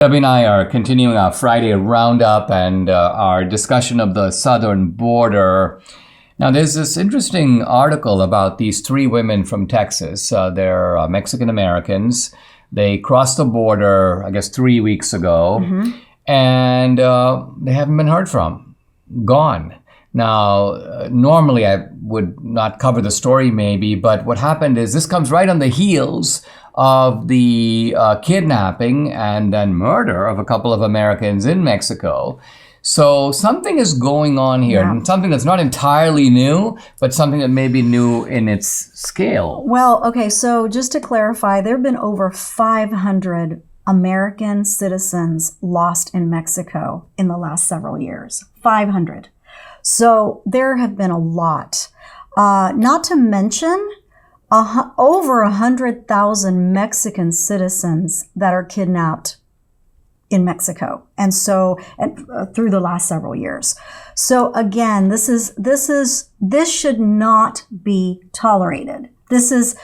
Debbie and I are continuing our Friday roundup and our discussion of the southern border. Now, there's this interesting article about these three women from Texas. They're Mexican Americans. They crossed the border, I guess, 3 weeks ago, and they haven't been heard from. Gone. Now, normally I would not cover the story maybe, but what happened is this comes right on the heels of the kidnapping and then murder of a couple of Americans in Mexico. So something is going on here, and something that's not entirely new, but something that may be new in its scale. Well, okay, so just to clarify, there have been over 500 American citizens lost in Mexico in the last several years. 500. So there have been a lot. Not to mention over 100,000 Mexican citizens that are kidnapped in Mexico, and through the last several years. So again, this should not be tolerated. This is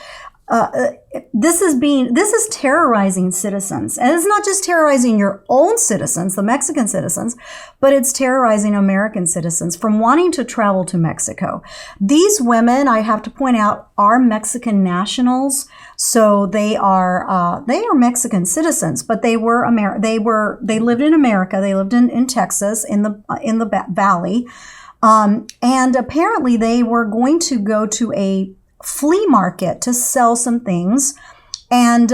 terrorizing citizens. And it's not just terrorizing your own citizens, the Mexican citizens, but it's terrorizing American citizens from wanting to travel to Mexico. These women, I have to point out, are Mexican nationals. So they are Mexican citizens, but they lived in America. They lived in Texas, in the Valley. And apparently they were going to go to a flea market to sell some things, and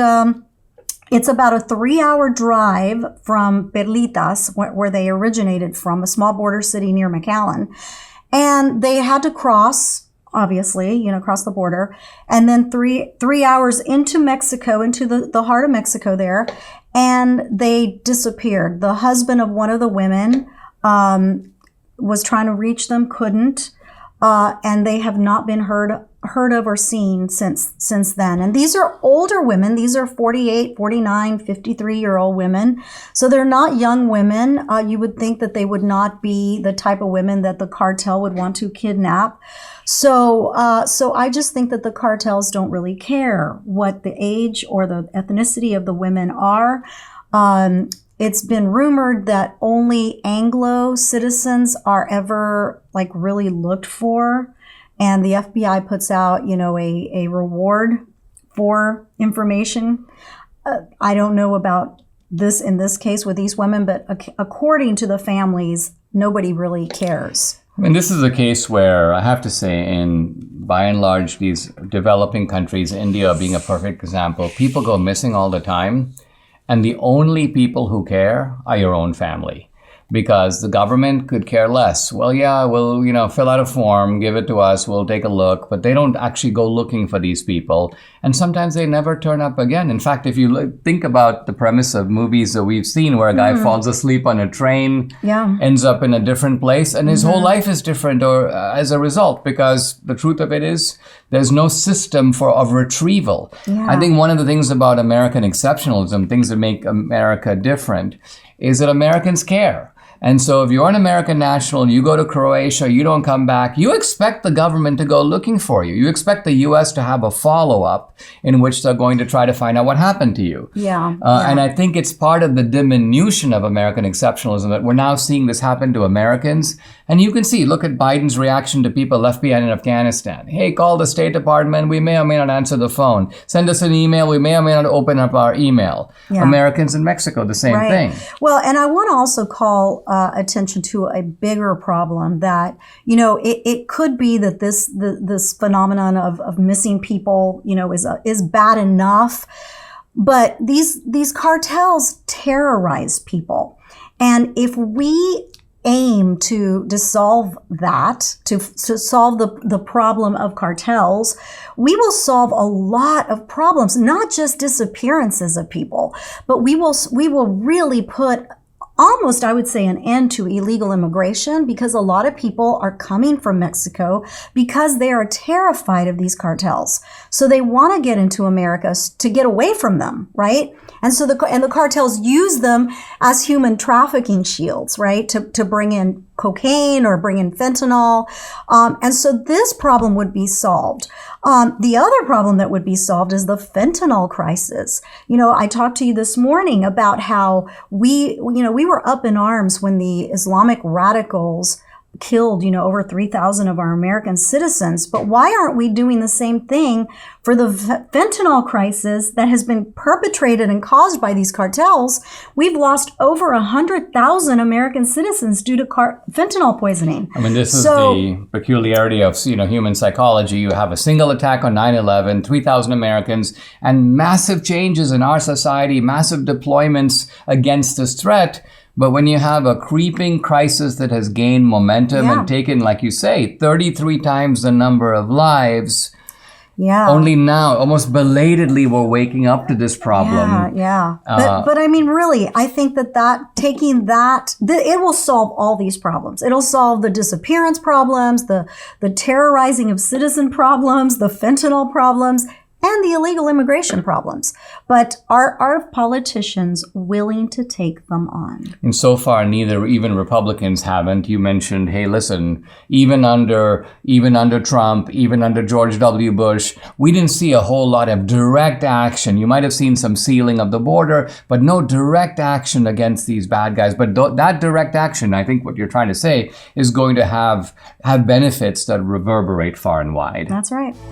it's about a 3-hour drive from Perlitas, where they originated from, a small border city near McAllen, and they had to cross, obviously, cross the border, and then three hours into Mexico, into the heart of Mexico there, and they disappeared. The husband of one of the women was trying to reach them, couldn't, and they have not been heard of or seen since then. And these are older women. These are 48, 49, 53-year-old women. So they're not young women. You would think that they would not be the type of women that the cartel would want to kidnap. So I just think that the cartels don't really care what the age or the ethnicity of the women are. It's been rumored that only Anglo citizens are ever really looked for. And the FBI puts out, a reward for information. I don't know about this in this case with these women, but according to the families, nobody really cares. I mean, this is a case where I have to say, by and large, these developing countries, India being a perfect example, people go missing all the time. And the only people who care are your own family. Because the government could care less. Well, yeah, we'll, fill out a form, give it to us, we'll take a look. But they don't actually go looking for these people. And sometimes they never turn up again. In fact, if you think about the premise of movies that we've seen where a guy falls asleep on a train, ends up in a different place, and his whole life is different as a result. Because the truth of it is, there's no system of retrieval. Yeah. I think one of the things about American exceptionalism, things that make America different, is that Americans care. And so if you're an American national, you go to Croatia, you don't come back, you expect the government to go looking for you. You expect the U.S. to have a follow-up in which they're going to try to find out what happened to you. And I think it's part of the diminution of American exceptionalism that we're now seeing this happen to Americans. And you can see, look at Biden's reaction to people left behind in Afghanistan. Hey, call the State Department. We may or may not answer the phone. Send us an email. We may or may not open up our email. Americans in Mexico, the same thing. Well, and I want to also call attention to a bigger problem that, it could be that this phenomenon of missing people, is bad enough. But these cartels terrorize people. And if we aim to solve that, to solve the problem of cartels, we will solve a lot of problems, not just disappearances of people, but we will really put almost, I would say, an end to illegal immigration, because a lot of people are coming from Mexico because they are terrified of these cartels. So they want to get into America to get away from them, right? And so the cartels use them as human trafficking shields, right? To bring in cocaine or bring in fentanyl. And so this problem would be solved. The other problem that would be solved is the fentanyl crisis. I talked to you this morning about how we were up in arms when the Islamic radicals killed, over 3,000 of our American citizens. But why aren't we doing the same thing for the fentanyl crisis that has been perpetrated and caused by these cartels? We've lost over 100,000 American citizens due to fentanyl poisoning. I mean, this is the peculiarity of, human psychology. You have a single attack on 9/11, 3,000 Americans, and massive changes in our society, massive deployments against this threat. But when you have a creeping crisis that has gained momentum and taken, like you say, 33 times the number of lives, only now, almost belatedly, we're waking up to this problem. But I mean, really, I think that it will solve all these problems. It'll solve the disappearance problems, the terrorizing of citizen problems, the fentanyl problems, and the illegal immigration problems. But are politicians willing to take them on? And so far, neither, even Republicans haven't. You mentioned, hey, listen, even under Trump, even under George W. Bush, we didn't see a whole lot of direct action. You might have seen some sealing of the border, but no direct action against these bad guys. But that direct action, I think what you're trying to say, is going to have benefits that reverberate far and wide. That's right.